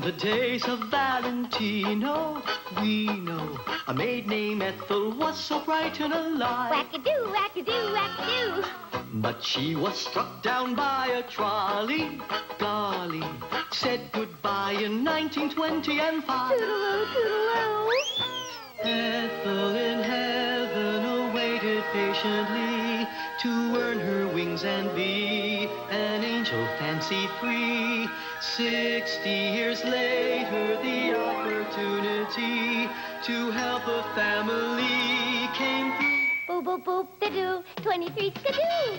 the days of Valentino, we know a maid named Ethel was so bright and alive. Wackadoo, wackadoo, wackadoo. But she was struck down by a trolley. Golly, said goodbye in 1925. Toodaloo, toodaloo. Ethel in heaven awaited patiently to earn her wings and be an angel fancy-free. 60 years later, the opportunity to help a family came through. Boop, boop, boop, da-doo, 23 skadoo.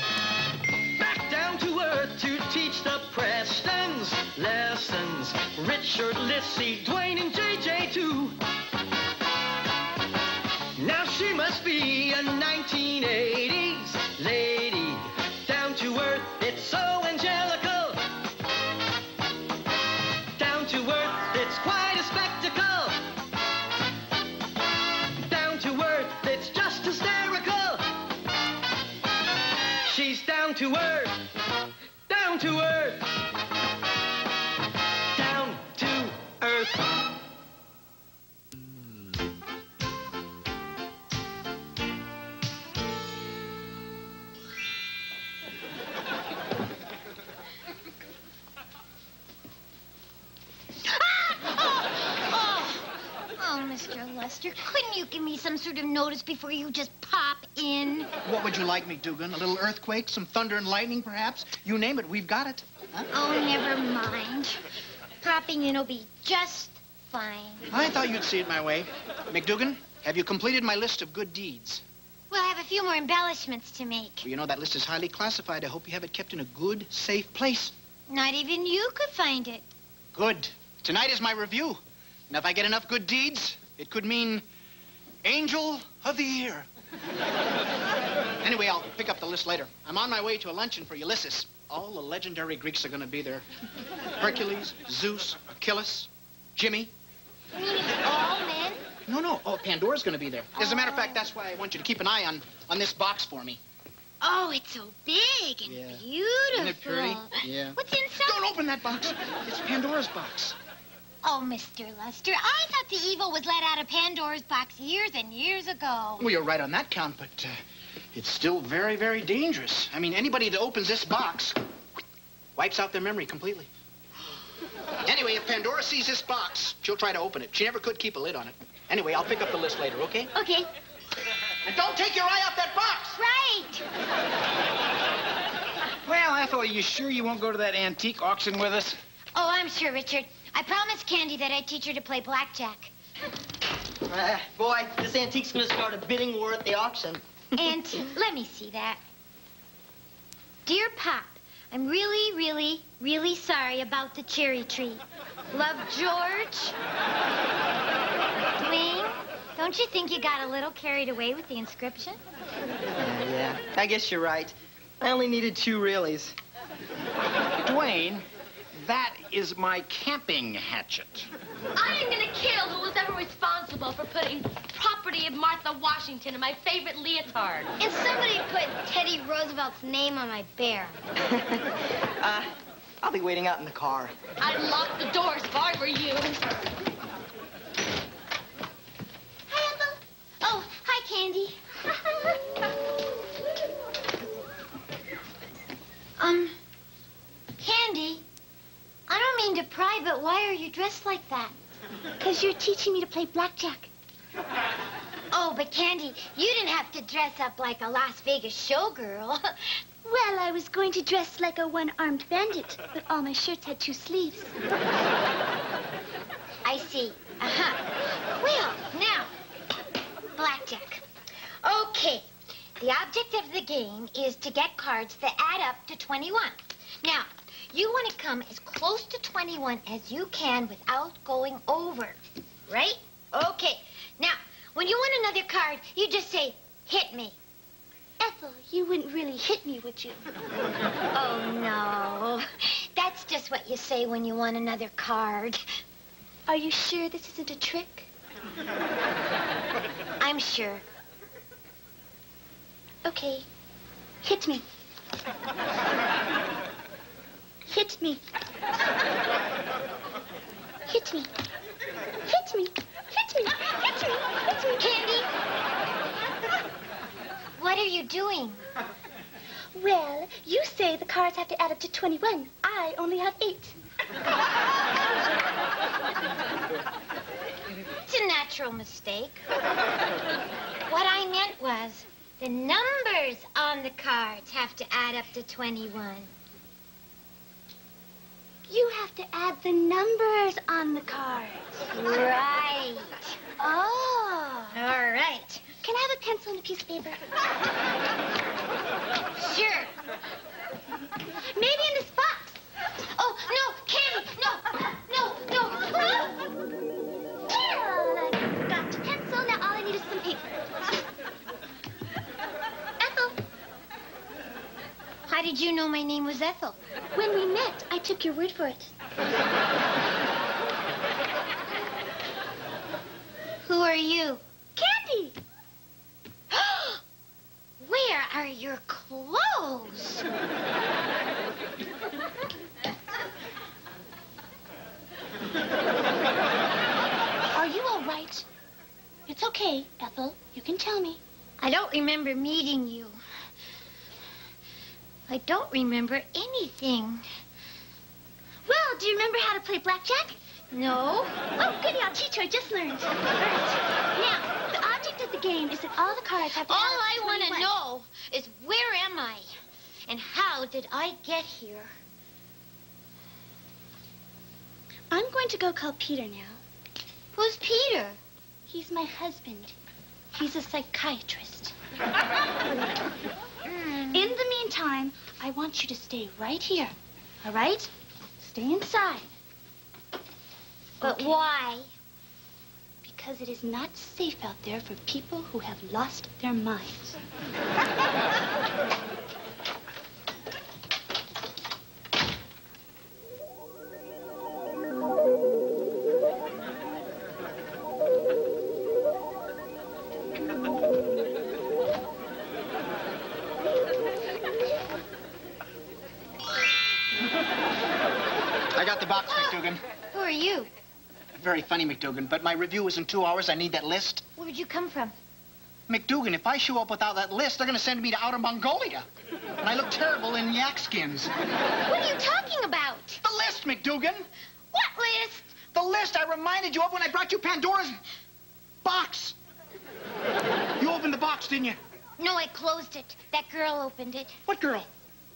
Back down to earth to teach the Prestons lessons. Richard, Lissy, Dwayne, and JJ too. Now she must be a 1980s lady. Down to earth, it's so angelical. Down to earth, it's quite a spectacle. Down to earth, it's just hysterical. She's down to earth, down to earth, down to earth. Mr. Lester, couldn't you give me some sort of notice before you just pop in? What would you like me, Dugan? A little earthquake, some thunder and lightning, perhaps? You name it, we've got it. Huh? Oh, never mind. Popping in will be just fine. I thought you'd see it my way. McDougan, have you completed my list of good deeds? Well, I have a few more embellishments to make. Well, you know, that list is highly classified. I hope you have it kept in a good, safe place. Not even you could find it. Good. Tonight is my review. And if I get enough good deeds, it could mean Angel of the Year. Anyway, I'll pick up the list later. I'm on my way to a luncheon for Ulysses. All the legendary Greeks are going to be there. Hercules, Zeus, Achilles, Jimmy. You mean it's all men? No. Oh, Pandora's going to be there. As a matter of fact, that's why I want you to keep an eye on this box for me. Oh, it's so big and beautiful. Isn't it pretty? Yeah. What's inside? Don't open that box. It's Pandora's box. Oh, Mr. Lester, I thought the evil was let out of Pandora's box years and years ago. Well, you're right on that count, but it's still very, very dangerous. I mean, anybody that opens this box wipes out their memory completely. Anyway, if Pandora sees this box, she'll try to open it. She never could keep a lid on it. Anyway, I'll pick up the list later, okay? Okay. And don't take your eye off that box! Right! Well, Ethel, are you sure you won't go to that antique auction with us? Oh, I'm sure, Richard. I promised Candy that I'd teach her to play blackjack. Boy, this antique's gonna start a bidding war at the auction. Auntie, let me see that. Dear Pop, I'm really, really, really sorry about the cherry tree. Love, George. Dwayne, don't you think you got a little carried away with the inscription? Yeah, I guess you're right. I only needed 2 reallys. Dwayne, that is my camping hatchet. I am gonna kill who was ever responsible for putting property of Martha Washington in my favorite leotard. And somebody put Teddy Roosevelt's name on my bear. I'll be waiting out in the car. I'd lock the doors if I were you. Hi, Ethel. Oh, hi, Candy. Candy, I don't mean to pry, but why are you dressed like that? Because you're teaching me to play blackjack. Oh, but Candy, you didn't have to dress up like a Las Vegas showgirl. Well, I was going to dress like a one-armed bandit, but all my shirts had 2 sleeves. I see. Uh-huh. Well, now, blackjack. Okay, the object of the game is to get cards that add up to 21. Now, you want to come as close to 21 as you can without going over, right? Okay. Now, when you want another card, you just say, hit me. Ethel, you wouldn't really hit me, would you? Oh, no. That's just what you say when you want another card. Are you sure this isn't a trick? I'm sure. Okay. Hit me. Hit me. Hit me. Hit me. Hit me. Hit me. Hit me. Candy! What are you doing? Well, you say the cards have to add up to 21. I only have 8. It's a natural mistake. What I meant was the numbers on the cards have to add up to 21. You have to add the numbers on the cards. Right. Oh. All right. Can I have a pencil and a piece of paper? Sure. Maybe in this box. Oh, no, Candy, no. Well, I got your pencil. Now all I need is some paper. Ethel. How did you know my name was Ethel? When we met, I took your word for it. Who are you? Candy! Where are your clothes? Are you all right? It's okay, Ethel. You can tell me. I don't remember meeting you. I don't remember anything. Well, do you remember how to play blackjack? No. Oh, goody, I'll teach you. I just learned. Now, the object of the game is that all the cards have to All add up I to want to 21. know is where am I? And how did I get here? I'm going to go call Peter now. Who's Peter? He's my husband. He's a psychiatrist. In the meantime, I want you to stay right here. All right? Stay inside. But Okay. why? Because it is not safe out there for people who have lost their minds. I got the box, McDougan. Who are you? Very funny, McDougan, but my review is in 2 hours. I need that list. Where'd you come from? McDougan, if I show up without that list, they're going to send me to outer Mongolia. And I look terrible in yak skins. What are you talking about? The list, McDougan. What list? The list I reminded you of when I brought you Pandora's box. You opened the box, didn't you? No, I closed it. That girl opened it. What girl?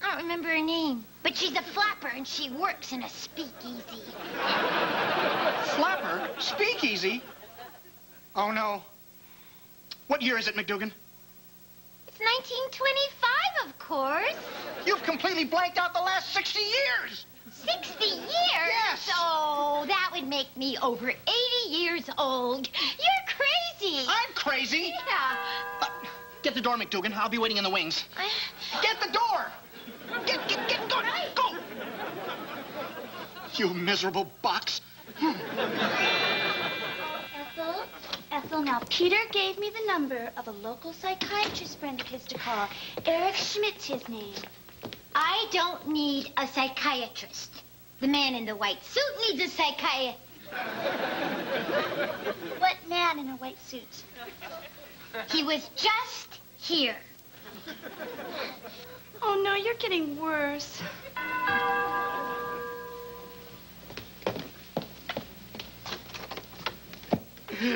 I don't remember her name. But she's a flapper and she works in a speakeasy. Flapper? Speakeasy? Oh, no. What year is it, McDougan? It's 1925, of course. You've completely blanked out the last 60 years. 60 years? Yes. So that would make me over 80 years old. You're crazy. I'm crazy. Yeah. Get the door, McDougan. I'll be waiting in the wings. Get the door. Get, go, go. You miserable box. Ethel, now, Peter gave me the number of a local psychiatrist friend of his to call. Eric Schmidt's his name. I don't need a psychiatrist. The man in the white suit needs a psychiatrist. What man in a white suit? He was just here. Oh, no, you're getting worse.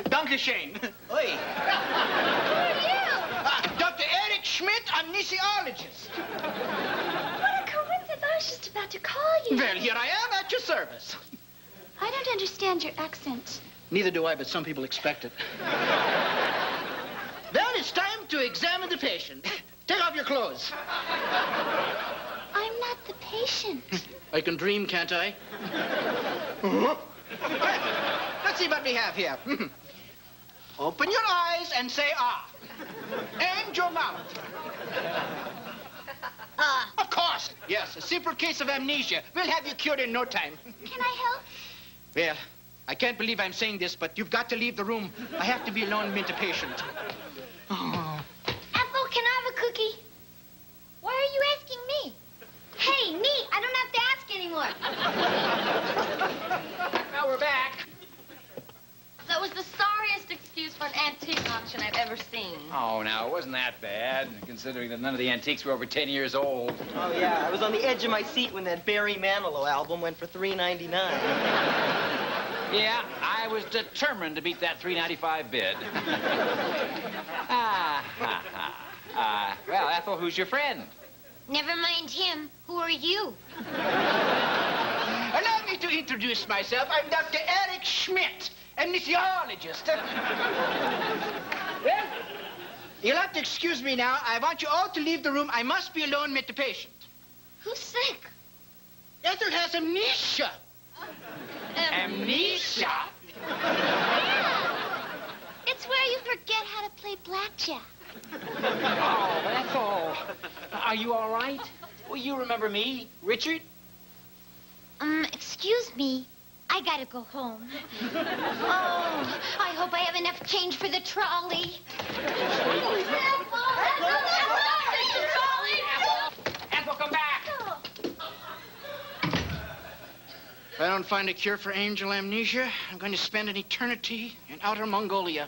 Dankeschön. Oi. Who are you? Dr. Eric Schmidt, anesthesiologist. What a coincidence. I was just about to call you. Well, here I am at your service. I don't understand your accent. Neither do I, but some people expect it. Well, it's time to examine the patient. Take off your clothes. I'm not the patient. I can dream, can't I? Let's see what we have here. Open your eyes and say ah. And your mouth. Of course. Yes, a simple case of amnesia. We'll have you cured in no time. Can I help? Well, I can't believe I'm saying this, but you've got to leave the room. I have to be alone and meet the patient. Oh. Ethel, can I have a cookie? Why are you asking me? Hey, me, I don't have to ask anyone. anymore. Now we're back. That was the sorriest excuse for an antique auction I've ever seen. Oh, now, it wasn't that bad, considering that none of the antiques were over 10 years old. Oh, yeah. I was on the edge of my seat when that Barry Manilow album went for $3.99. Yeah, I was determined to beat that $3.95 bid. Well, Ethel, who's your friend? Never mind him. Who are you? Allow me to introduce myself. I'm Dr. Eric Schmidt, amnesiologist. Well, you'll have to excuse me now. I want you all to leave the room. I must be alone with the patient. Who's sick? Ethel has amnesia. Amnesia? Yeah. It's where you forget how to play blackjack. Oh, Ethel. Are you all right? Well, you remember me, Richard? Excuse me. I gotta go home. Oh, I hope I have enough change for the trolley. Ethel, come back! If I don't find a cure for angel amnesia, I'm going to spend an eternity in outer Mongolia.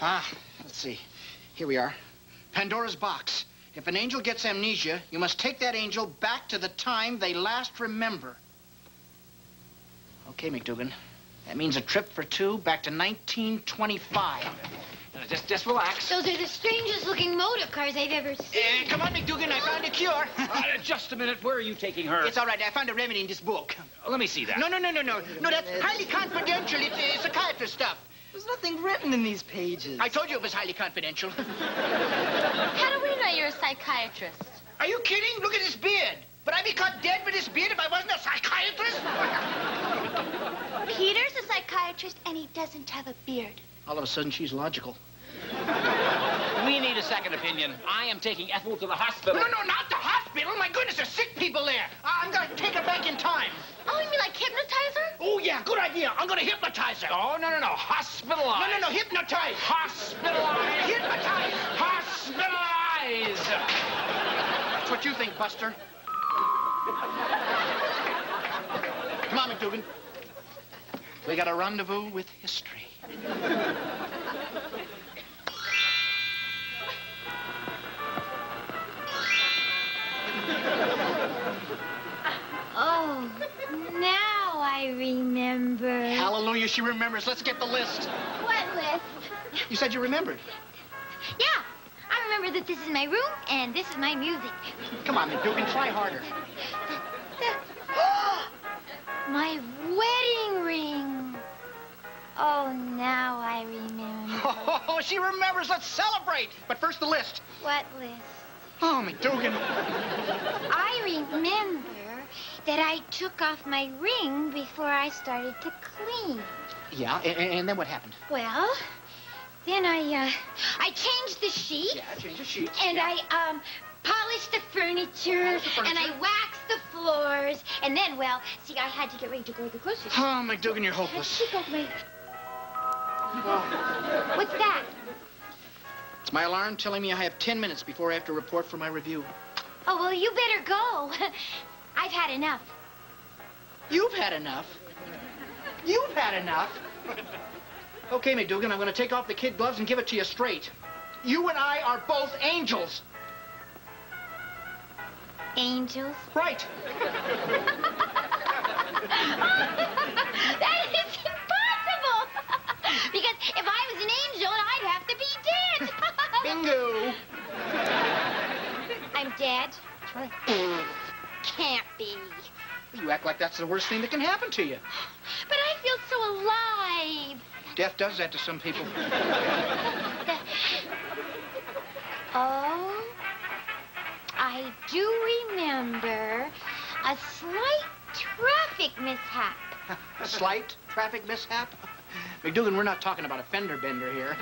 Let's see. Here we are. Pandora's box. If an angel gets amnesia, you must take that angel back to the time they last remember. Okay, McDougan. That means a trip for two back to 1925. Just relax. Those are the strangest looking motor cars I've ever seen. Come on, McDougan. I found a cure. Just a minute. Where are you taking her? It's all right. I found a remedy in this book. Let me see that. No, that's highly confidential. It's psychiatrist stuff. There's nothing written in these pages. I told you it was highly confidential. How do we know you're a psychiatrist? Are you kidding? Look at this beard. Would I be caught dead with this beard if I wasn't a psychiatrist? Peter's a psychiatrist, and he doesn't have a beard. All of a sudden, she's logical. We need a second opinion. I am taking Ethel to the hospital. No, not the hospital. My goodness, there's sick people there. I'm going to take her back in time. Oh, you mean like hypnotize her? Oh, yeah, good idea. I'm going to hypnotize her. Oh, no. Hospitalize. No, hypnotize. Hospitalize. Hypnotize. Hospitalize. That's what you think, Buster. Come on, McDougan. We got a rendezvous with history. Oh, now I remember. Hallelujah, she remembers. Let's get the list. What list? You said you remembered. Yeah, I remember that this is my room and this is my music. Come on, McDougan, try harder. My wedding ring. Oh, now I remember. Oh, she remembers. Let's celebrate. But first, the list. What list? Oh, McDougan. I remember that I took off my ring before I started to clean. Yeah, and then what happened? Well, then I changed the sheet. Yeah, change the sheet. And I polished the furniture, and I waxed the floors, and then, well, see, I had to get ready to go to the grocery store. Oh, McDougan, you're hopeless. Take off my... What's that? It's my alarm telling me I have 10 minutes before I have to report for my review. Oh, well, you better go. I've had enough. You've had enough. You've had enough. Okay, McDougan, I'm going to take off the kid gloves and give it to you straight. You and I are both angels. Angels? Right. That is impossible! Because if I was an angel, I'd have to be dead. Bingo. I'm dead? That's right. Can't be. You act like that's the worst thing that can happen to you. But I feel so alive. Death does that to some people. Oh, I do remember a slight traffic mishap. A slight traffic mishap? McDougan, we're not talking about a fender bender here.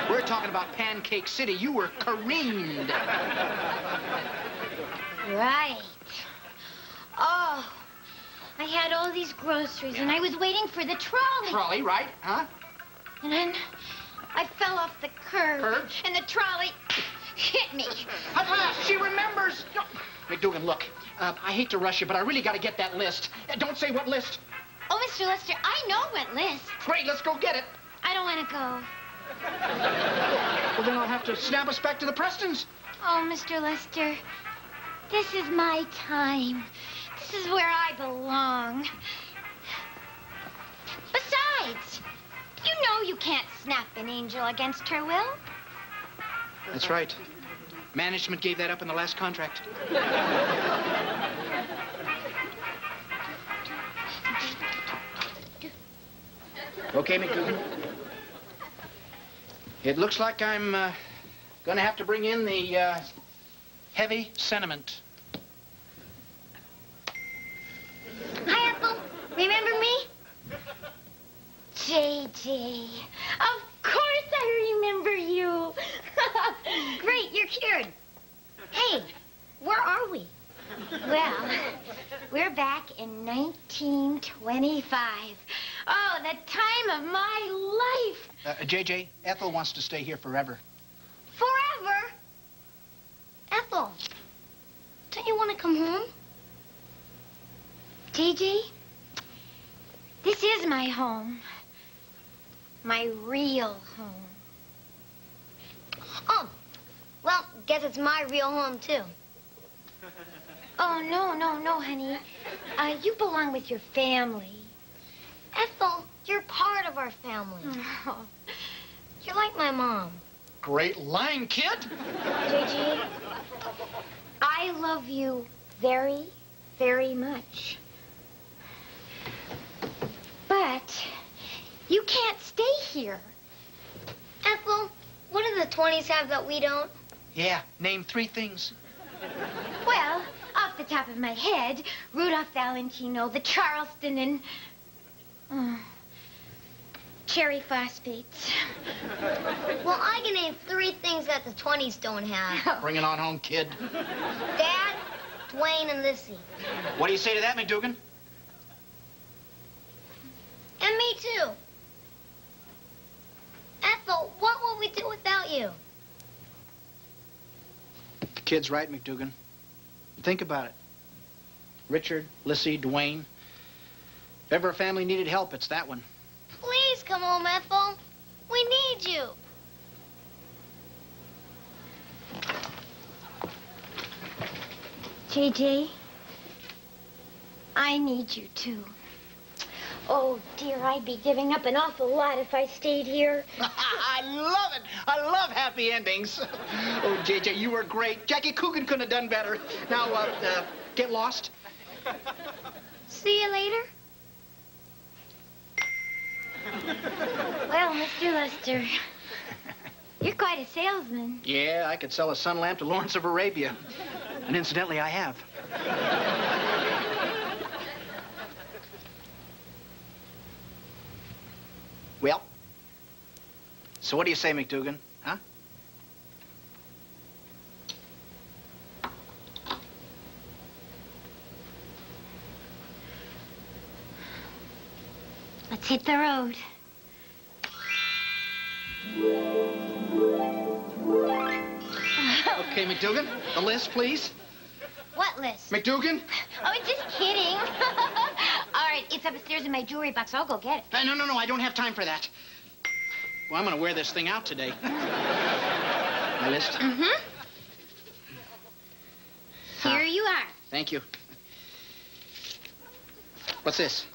We're talking about Pancake City. You were careened. Right. Oh, I had all these groceries, and I was waiting for the trolley. Trolley, right? Huh? And then I fell off the curb. Curb? And the trolley Hit me. At last, she remembers. No. McDougan, look, I hate to rush you, but I really got to get that list. Don't say what list. Oh, Mr. Lester, I know what list. Great, let's go get it. I don't want to go. Well, then I'll have to snap us back to the Prestons. Oh, Mr. Lester, this is my time. This is where I belong. Besides, you know you can't snap an angel against her will. That's right. Management gave that up in the last contract. Okay, McDougan. It looks like I'm going to have to bring in the heavy sentiment. Hi, Ethel. Remember me? JJ. Of course I remember you. Great, you're cured. Hey, where are we? Well, we're back in 1925. Oh, the time of my life. JJ, Ethel wants to stay here forever. Forever? Ethel, don't you want to come home? JJ, this is my home. My real home. Oh, well, guess it's my real home, too. Oh, no, honey. You belong with your family. Ethel, you're part of our family. Oh. You're like my mom. Great line, kid. JJ, I love you very, very much. But you can't stay here. Ethel, what do the 20s have that we don't? Yeah, name 3 things. Well, off the top of my head, Rudolph Valentino, the Charleston, and cherry phosphates. Well, I can name 3 things that the 20s don't have. Bring it on home, kid. Dad, Dwayne, and Lissy. What do you say to that, McDougan? And me, too. Ethel, what would we do without you? The kid's right, McDougan. Think about it. Richard, Lissy, Dwayne. If ever a family needed help, it's that one. Please come home, Ethel. We need you. JJ, I need you too. Oh, dear, I'd be giving up an awful lot if I stayed here. I love it. I love happy endings. Oh, JJ, you were great. Jackie Coogan couldn't have done better. Now, get lost. See you later. Well, Mr. Lester, you're quite a salesman. Yeah, I could sell a sun lamp to Lawrence of Arabia. And incidentally, I have. Well, so what do you say, McDougan? Huh? Let's hit the road. Okay, McDougan, the list, please. What list? McDougan? Oh, just kidding. All right, it's upstairs in my jewelry box. I'll go get it. No, I don't have time for that. Well, I'm going to wear this thing out today. My list? Mm-hmm. Here you are. Thank you. What's this?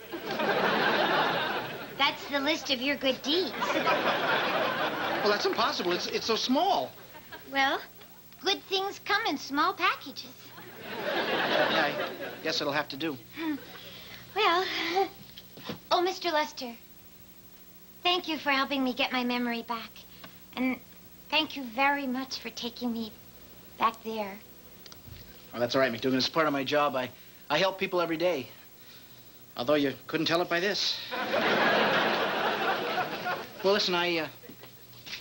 That's the list of your good deeds. Well, that's impossible. It's so small. Well, good things come in small packages. Yeah, I guess it'll have to do. Well, oh, Mr. Lester, thank you for helping me get my memory back. And thank you very much for taking me back there. Oh, that's all right, McDougan. It's part of my job. I help people every day. Although you couldn't tell it by this. Well, listen, I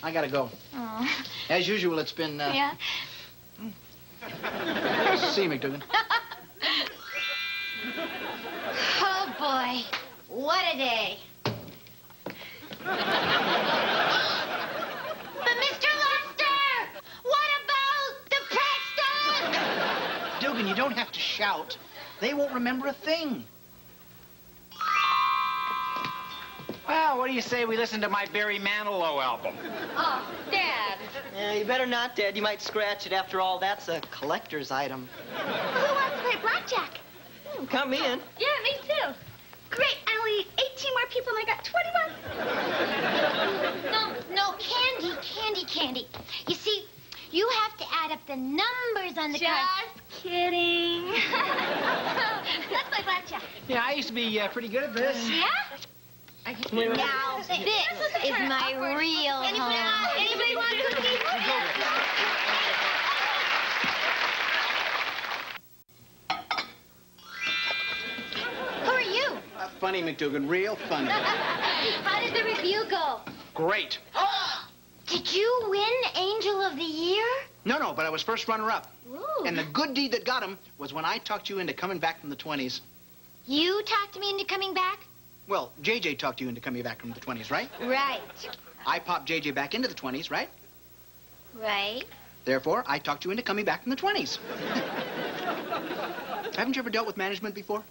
gotta go. Oh. As usual, it's been, Yeah? Nice to see you, McDougan. Oh, boy. What a day. But, Mr. Lester, what about shout, they won't remember a thing. Well, what do you say we listen to my Barry Manilow album? Oh, Dad. Yeah, you better not, Dad. You might scratch it. After all, that's a collector's item. Who wants to play blackjack? Come in. Yeah, me too. Great, I only need 18 more people and I got 21. No, candy. You see, you have to add up the numbers on the card. Just kidding. Let's play blackjack. Yeah, I used to be pretty good at this. Yeah? Now, this is my real home. Anybody want cookies? Who are you? Funny, McDougan, real funny. How did the review go? Great. Did you win Angel of the Year? No, but I was first runner-up. Ooh. And the good deed that got him was when I talked you into coming back from the 20s. You talked me into coming back? Well, JJ talked you into coming back from the 20s, right? Right. I popped JJ back into the 20s, right? Right. Therefore, I talked you into coming back from the 20s. Haven't you ever dealt with management before?